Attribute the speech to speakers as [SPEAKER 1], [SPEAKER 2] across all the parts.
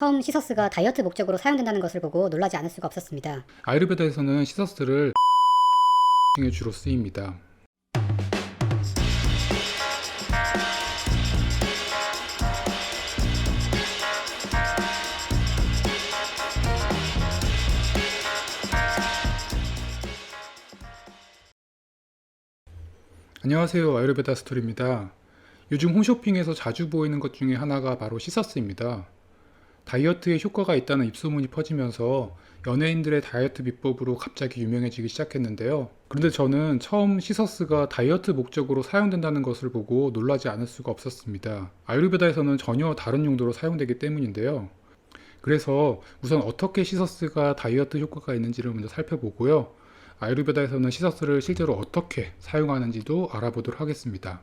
[SPEAKER 1] 처음 시서스가 다이어트 목적으로 사용된다는 것을 보고 놀라지 않을 수가 없었습니다.
[SPEAKER 2] 아유르베다에서는 시서스를 중에 주로 쓰입니다. 안녕하세요, 아유르베다 스토리입니다. 요즘 홈쇼핑에서 자주 보이는 것 중에 하나가 바로 시서스입니다. 다이어트에 효과가 있다는 입소문이 퍼지면서 연예인들의 다이어트 비법으로 갑자기 유명해지기 시작했는데요. 그런데 저는 처음 시서스가 다이어트 목적으로 사용된다는 것을 보고 놀라지 않을 수가 없었습니다. 아유르베다에서는 전혀 다른 용도로 사용되기 때문인데요. 그래서 우선 어떻게 시서스가 다이어트 효과가 있는지를 먼저 살펴보고요. 아유르베다에서는 시서스를 실제로 어떻게 사용하는지도 알아보도록 하겠습니다.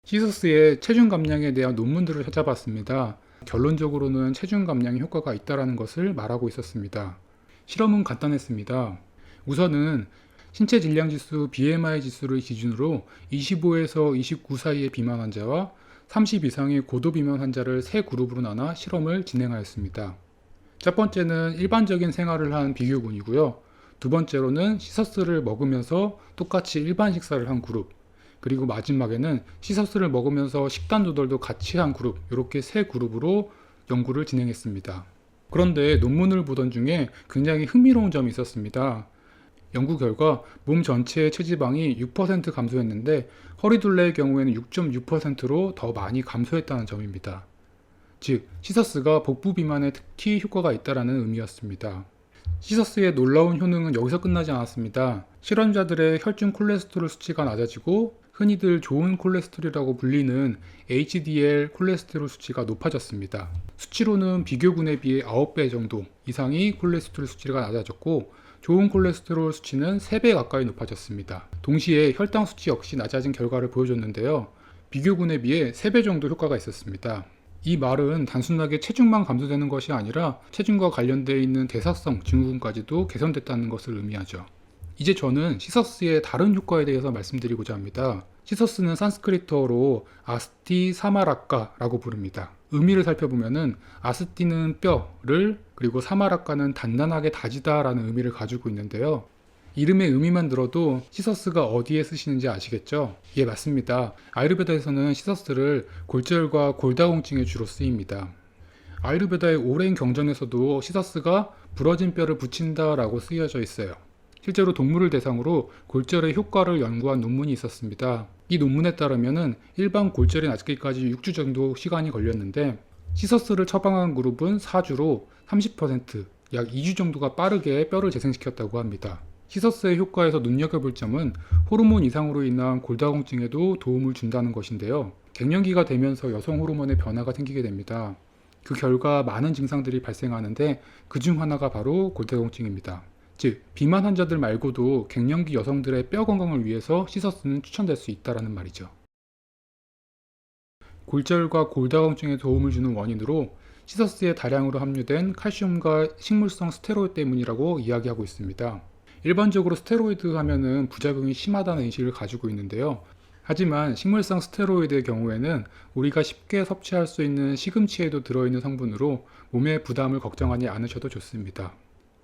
[SPEAKER 2] 시서스의 체중 감량에 대한 논문들을 찾아봤습니다. 결론적으로는 체중 감량에 효과가 있다는 것을 말하고 있었습니다. 실험은 간단했습니다. 우선은 신체 질량 지수 BMI 지수를 기준으로 25에서 29 사이의 비만 환자와 30 이상의 고도 비만 환자를 세 그룹으로 나눠 실험을 진행하였습니다. 첫 번째는 일반적인 생활을 한 비교군이고요. 두 번째로는 시서스를 먹으면서 똑같이 일반 식사를 한 그룹, 그리고 마지막에는 시서스를 먹으면서 식단 조절도 같이 한 그룹, 이렇게 세 그룹으로 연구를 진행했습니다. 그런데 논문을 보던 중에 굉장히 흥미로운 점이 있었습니다. 연구 결과 몸 전체의 체지방이 6% 감소했는데 허리둘레의 경우에는 6.6%로 더 많이 감소했다는 점입니다. 즉, 시서스가 복부 비만에 특히 효과가 있다는 의미였습니다. 시서스의 놀라운 효능은 여기서 끝나지 않았습니다. 실험자들의 혈중 콜레스테롤 수치가 낮아지고 흔히들 좋은 콜레스테롤이라고 불리는 HDL 콜레스테롤 수치가 높아졌습니다. 수치로는 비교군에 비해 9배 정도 이상이 콜레스테롤 수치가 낮아졌고 좋은 콜레스테롤 수치는 3배 가까이 높아졌습니다. 동시에 혈당 수치 역시 낮아진 결과를 보여줬는데요. 비교군에 비해 3배 정도 효과가 있었습니다. 이 말은 단순하게 체중만 감소되는 것이 아니라 체중과 관련되어 있는 대사성 증후군까지도 개선됐다는 것을 의미하죠. 이제 저는 시서스의 다른 효과에 대해서 말씀드리고자 합니다. 시서스는 산스크리트어로 아스티 사마라카라고 부릅니다. 의미를 살펴보면은 아스티는 뼈를, 그리고 사마라카는 단단하게 다지다 라는 의미를 가지고 있는데요. 이름의 의미만 들어도 시서스가 어디에 쓰시는지 아시겠죠? 예, 맞습니다. 아유르베다에서는 시서스를 골절과 골다공증에 주로 쓰입니다. 아유르베다의 오랜 경전에서도 시서스가 부러진 뼈를 붙인다 라고 쓰여져 있어요. 실제로 동물을 대상으로 골절의 효과를 연구한 논문이 있었습니다. 이 논문에 따르면 일반 골절이 낫기까지 6주 정도 시간이 걸렸는데 시서스를 처방한 그룹은 4주로 30%, 약 2주 정도가 빠르게 뼈를 재생시켰다고 합니다. 시서스의 효과에서 눈여겨볼 점은 호르몬 이상으로 인한 골다공증에도 도움을 준다는 것인데요. 갱년기가 되면서 여성 호르몬의 변화가 생기게 됩니다. 그 결과 많은 증상들이 발생하는데 그중 하나가 바로 골다공증입니다. 즉, 비만 환자들 말고도 갱년기 여성들의 뼈 건강을 위해서 시서스는 추천될 수 있다는 말이죠. 골절과 골다공증에 도움을 주는 원인으로 시서스에 다량으로 함유된 칼슘과 식물성 스테로이드 때문이라고 이야기하고 있습니다. 일반적으로 스테로이드 하면은 부작용이 심하다는 인식을 가지고 있는데요. 하지만 식물성 스테로이드의 경우에는 우리가 쉽게 섭취할 수 있는 시금치에도 들어있는 성분으로 몸의 부담을 걱정하지 않으셔도 좋습니다.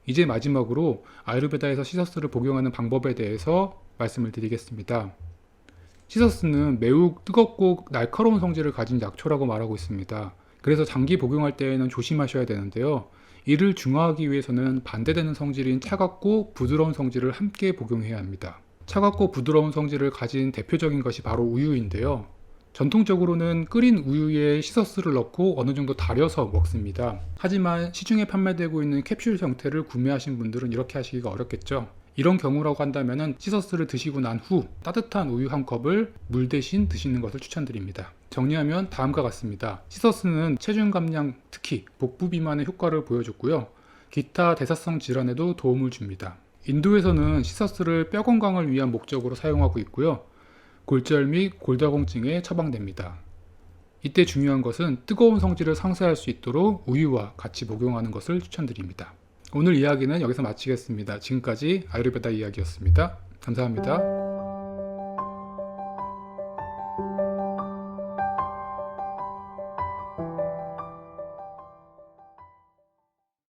[SPEAKER 2] 이제 마지막으로 아유르베다에서 시서스를 복용하는 방법에 대해서 말씀을 드리겠습니다. 시서스는 매우 뜨겁고 날카로운 성질을 가진 약초라고 말하고 있습니다. 그래서 장기 복용할 때에는 조심하셔야 되는데요. 이를 중화하기 위해서는 반대되는 성질인 차갑고 부드러운 성질을 함께 복용해야 합니다. 차갑고 부드러운 성질을 가진 대표적인 것이 바로 우유인데요. 전통적으로는 끓인 우유에 시서스를 넣고 어느 정도 달여서 먹습니다. 하지만 시중에 판매되고 있는 캡슐 형태를 구매하신 분들은 이렇게 하시기가 어렵겠죠. 이런 경우라고 한다면 시서스를 드시고 난 후 따뜻한 우유 한 컵을 물 대신 드시는 것을 추천드립니다. 정리하면 다음과 같습니다. 시서스는 체중 감량, 특히 복부 비만에 효과를 보여줬고요. 기타 대사성 질환에도 도움을 줍니다. 인도에서는 시서스를 뼈 건강을 위한 목적으로 사용하고 있고요. 골절 및 골다공증에 처방됩니다. 이때 중요한 것은 뜨거운 성질을 상쇄할 수 있도록 우유와 같이 복용하는 것을 추천드립니다. 오늘 이야기는 여기서 마치겠습니다. 지금까지 아유르베다 이야기였습니다. 감사합니다.